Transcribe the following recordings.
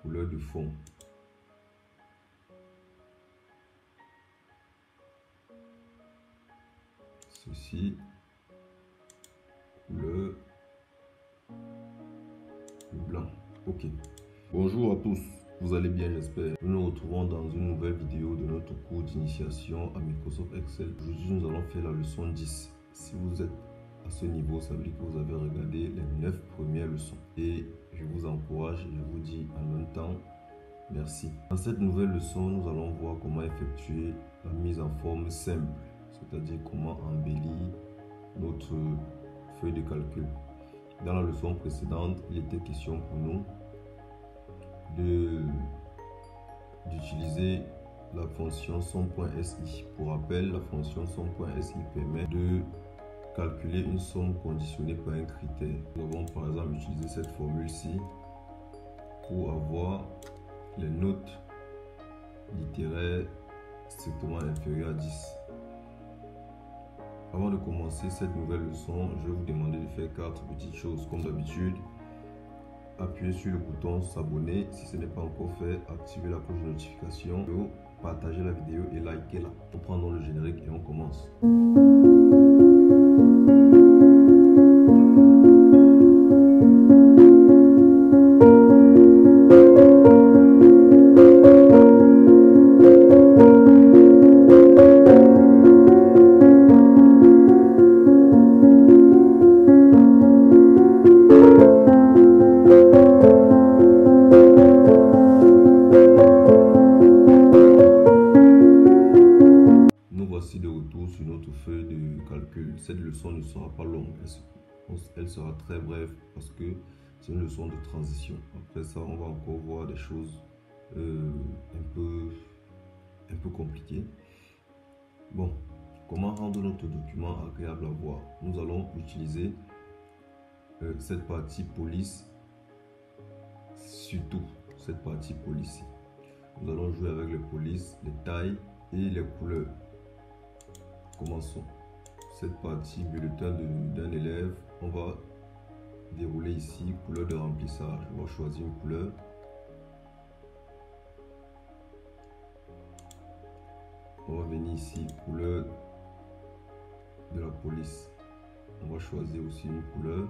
couleur de fond. Ceci, couleur blanc. Ok. Bonjour à tous, vous allez bien j'espère. Nous nous retrouvons dans une nouvelle vidéo de notre cours d'initiation à Microsoft Excel. Aujourd'hui nous allons faire la leçon 10. Si vous êtes à ce niveau, ça veut dire que vous avez regardé les 9 premières leçons. Et je vous encourage, je vous dis en même temps merci. Dans cette nouvelle leçon, nous allons voir comment effectuer la mise en forme simple, c'est-à-dire comment embellir notre feuille de calcul. Dans la leçon précédente, il était question pour nous d'utiliser la fonction somme.si. Pour rappel, la fonction somme.si permet de calculer une somme conditionnée par un critère. Nous avons par exemple utilisé cette formule-ci pour avoir les notes littéraires strictement inférieures à 10. Avant de commencer cette nouvelle leçon, je vais vous demander de faire 4 petites choses. Comme d'habitude, appuyez sur le bouton s'abonner si ce n'est pas encore fait, activez la cloche de notification, partagez la vidéo et likez-la. Nous prenons le générique et on commence. Voici de retour sur notre feuille de calcul. Cette leçon ne sera pas longue, elle sera très brève parce que c'est une leçon de transition. Après ça, on va encore voir des choses un peu compliquées. Bon, comment rendre notre document agréable à voir? Nous allons utiliser cette partie police, surtout cette partie police. Nous allons jouer avec les polices, les tailles et les couleurs. Commençons. Cette partie bulletin d'un élève, on va dérouler ici couleur de remplissage. On va choisir une couleur. On va venir ici couleur de la police. On va choisir aussi une couleur.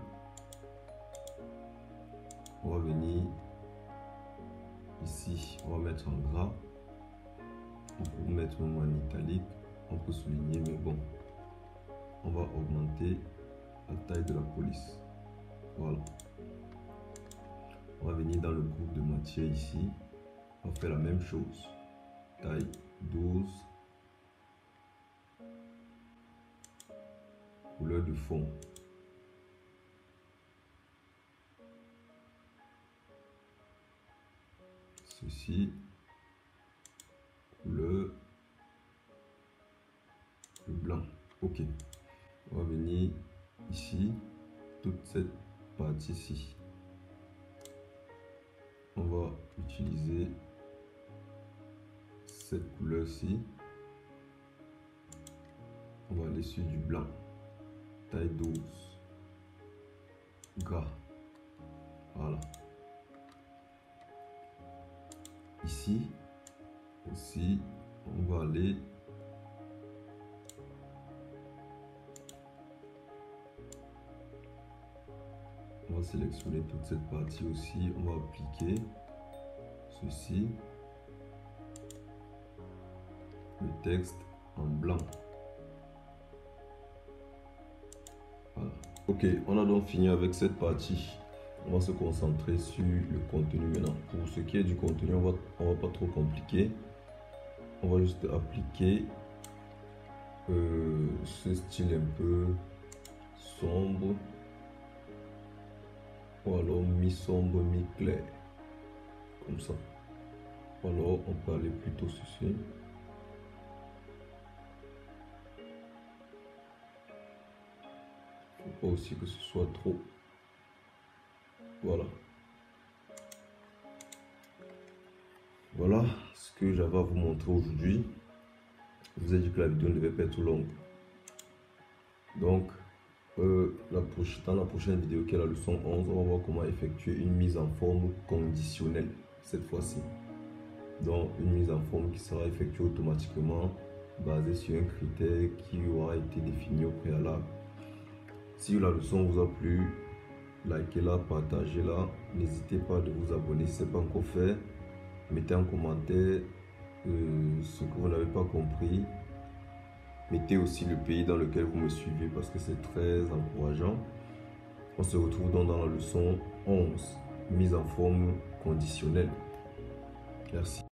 On va venir ici, on va mettre en gras. On peut mettre un mot en italique. On peut souligner, mais bon, on va augmenter la taille de la police. Voilà. On va venir dans le groupe de matière ici. On va faire la même chose. Taille 12. Couleur de fond. Ceci. Couleur blanc. Ok. On va venir ici, toute cette partie-ci. On va utiliser cette couleur-ci. On va aller sur du blanc. Taille 12. Gras. Voilà. Ici aussi, on va aller on va sélectionner toute cette partie aussi. On va appliquer ceci, le texte en blanc. Voilà. Ok, on a donc fini avec cette partie. On va se concentrer sur le contenu maintenant. Pour ce qui est du contenu, on va pas trop compliquer. On va juste appliquer ce style un peu sombre. Ou alors mi-sombre, mi-clair. Comme ça. Ou alors on peut aller plutôt ceci. Il ne faut pas aussi que ce soit trop. Voilà. Voilà ce que j'avais à vous montrer aujourd'hui. Je vous ai dit que la vidéo ne devait pas être longue. Donc, dans la prochaine vidéo qui est la leçon 11, on va voir comment effectuer une mise en forme conditionnelle. cette fois-ci. Donc une mise en forme qui sera effectuée automatiquement basée sur un critère qui aura été défini au préalable. Si la leçon vous a plu, likez-la, partagez-la. N'hésitez pas de vous abonner si ce n'est pas encore fait. Mettez en commentaire ce que vous n'avez pas compris. Mettez aussi le pays dans lequel vous me suivez parce que c'est très encourageant. On se retrouve donc dans la leçon 11, mise en forme conditionnelle. Merci.